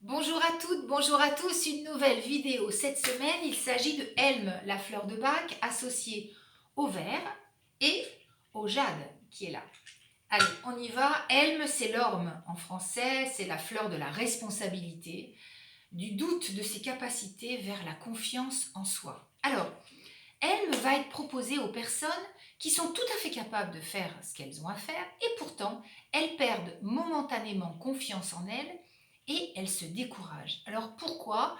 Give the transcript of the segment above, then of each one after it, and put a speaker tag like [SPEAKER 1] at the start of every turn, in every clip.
[SPEAKER 1] Bonjour à toutes, bonjour à tous, une nouvelle vidéo. Cette semaine, il s'agit de Elme, la fleur de Bach, associée au vert et au jade qui est là. Allez, on y va. Elme, c'est l'orme en français, c'est la fleur de la responsabilité, du doute de ses capacités vers la confiance en soi. Alors, Elme va être proposée aux personnes qui sont tout à fait capables de faire ce qu'elles ont à faire et pourtant, elles perdent momentanément confiance en elles et elles se découragent. Alors pourquoi?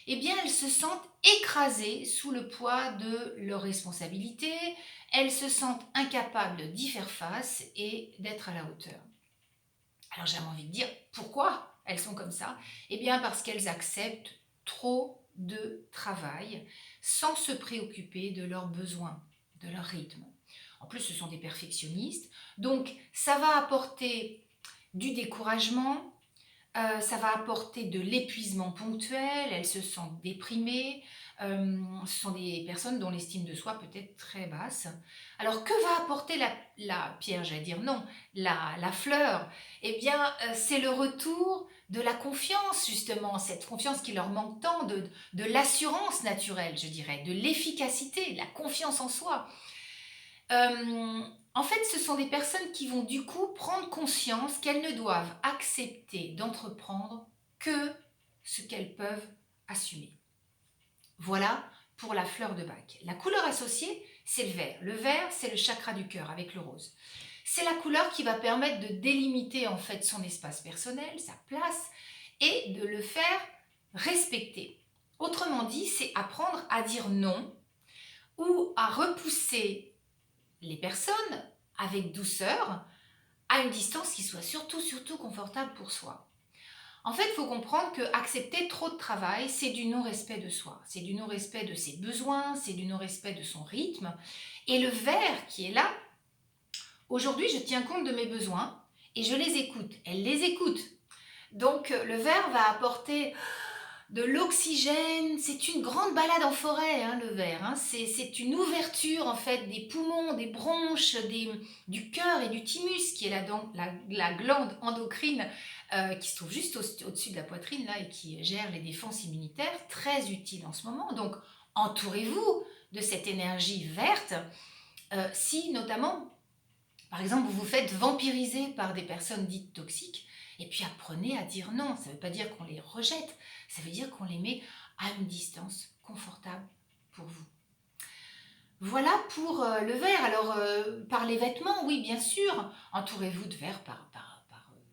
[SPEAKER 1] Eh bien, elles se sentent écrasées sous le poids de leurs responsabilités, elles se sentent incapables d'y faire face et d'être à la hauteur. Alors j'avais envie de dire, pourquoi elles sont comme ça? Eh bien parce qu'elles acceptent trop de travail sans se préoccuper de leurs besoins, de leur rythme. En plus, ce sont des perfectionnistes, donc ça va apporter du découragement, ça va apporter de l'épuisement ponctuel, elles se sentent déprimées, ce sont des personnes dont l'estime de soi peut être très basse. Alors que va apporter la pierre, j'allais dire non, la fleur? Eh bien, c'est le retour de la confiance justement, cette confiance qui leur manque tant, de l'assurance naturelle, je dirais, de l'efficacité, de la confiance en soi. En fait, ce sont des personnes qui vont du coup prendre conscience qu'elles ne doivent accepter d'entreprendre que ce qu'elles peuvent assumer. Voilà pour la fleur de Bach. La couleur associée, c'est le vert. Le vert, c'est le chakra du cœur avec le rose. C'est la couleur qui va permettre de délimiter en fait son espace personnel, sa place, et de le faire respecter. Autrement dit, c'est apprendre à dire non ou à repousser les personnes avec douceur à une distance qui soit surtout confortable pour soi. En fait, il faut comprendre que accepter trop de travail, c'est du non-respect de soi, c'est du non-respect de ses besoins, c'est du non-respect de son rythme. Et le vert qui est là, aujourd'hui, je tiens compte de mes besoins et je les écoute. Elle les écoute. Donc, le vert va apporter de l'oxygène, c'est une grande balade en forêt, hein, le verre. Hein. C'est une ouverture en fait des poumons, des bronches, du cœur et du thymus, qui est la glande endocrine qui se trouve juste au-dessus de la poitrine là, et qui gère les défenses immunitaires, très utile en ce moment. Donc entourez-vous de cette énergie verte si notamment, par exemple, vous vous faites vampiriser par des personnes dites toxiques, et puis apprenez à dire non. Ça ne veut pas dire qu'on les rejette, ça veut dire qu'on les met à une distance confortable pour vous. Voilà pour le vert. Alors, par les vêtements, oui, bien sûr, entourez-vous de vert par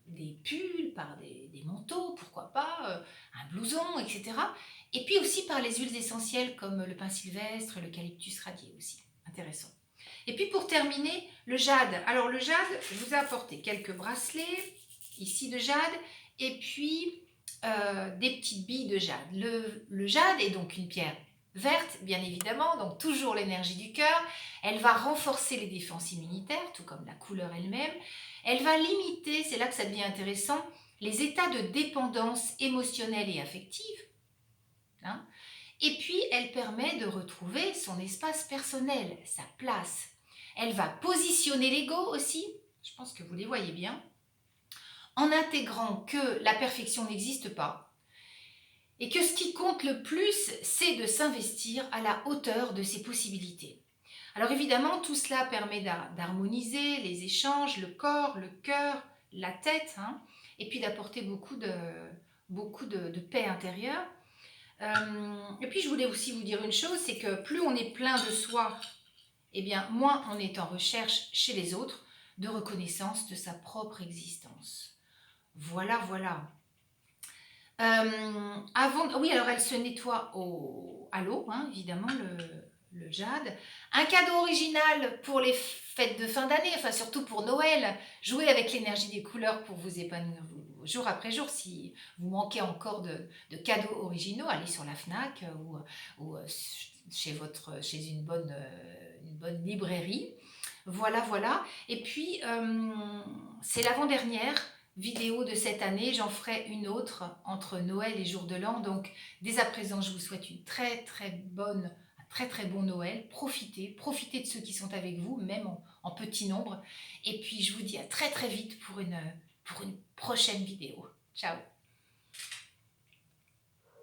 [SPEAKER 1] des pulls, par des manteaux, pourquoi pas, un blouson, etc. Et puis aussi par les huiles essentielles comme le pin sylvestre, l'eucalyptus radié aussi. Intéressant. Et puis pour terminer, le jade. Alors le jade, je vous ai apporté quelques bracelets, ici de jade, et puis des petites billes de jade. Le jade est donc une pierre verte, bien évidemment, donc toujours l'énergie du cœur. Elle va renforcer les défenses immunitaires, tout comme la couleur elle-même. Elle va limiter, c'est là que ça devient intéressant, les états de dépendance émotionnelle et affective. Hein. Et puis, elle permet de retrouver son espace personnel, sa place. Elle va positionner l'ego aussi, je pense que vous les voyez bien, en intégrant que la perfection n'existe pas et que ce qui compte le plus, c'est de s'investir à la hauteur de ses possibilités. Alors évidemment, tout cela permet d'harmoniser les échanges, le corps, le cœur, la tête, hein, et puis d'apporter beaucoup de paix intérieure. Et puis je voulais aussi vous dire une chose, c'est que plus on est plein de soi, eh bien moins on est en recherche chez les autres de reconnaissance de sa propre existence. Voilà, voilà. Oui, alors elle se nettoie à l'eau, hein, évidemment, le jade. Un cadeau original pour les fêtes de fin d'année, enfin surtout pour Noël. Jouez avec l'énergie des couleurs pour vous épanouir jour après jour. Si vous manquez encore de cadeaux originaux, allez sur la FNAC ou chez une bonne librairie. Voilà, voilà. Et puis, c'est l'avant-dernière vidéo de cette année, j'en ferai une autre entre Noël et Jour de l'An. Donc dès à présent, je vous souhaite un très bon Noël. Profitez de ceux qui sont avec vous, même en petit nombre. Et puis je vous dis à très vite pour une prochaine vidéo. Ciao.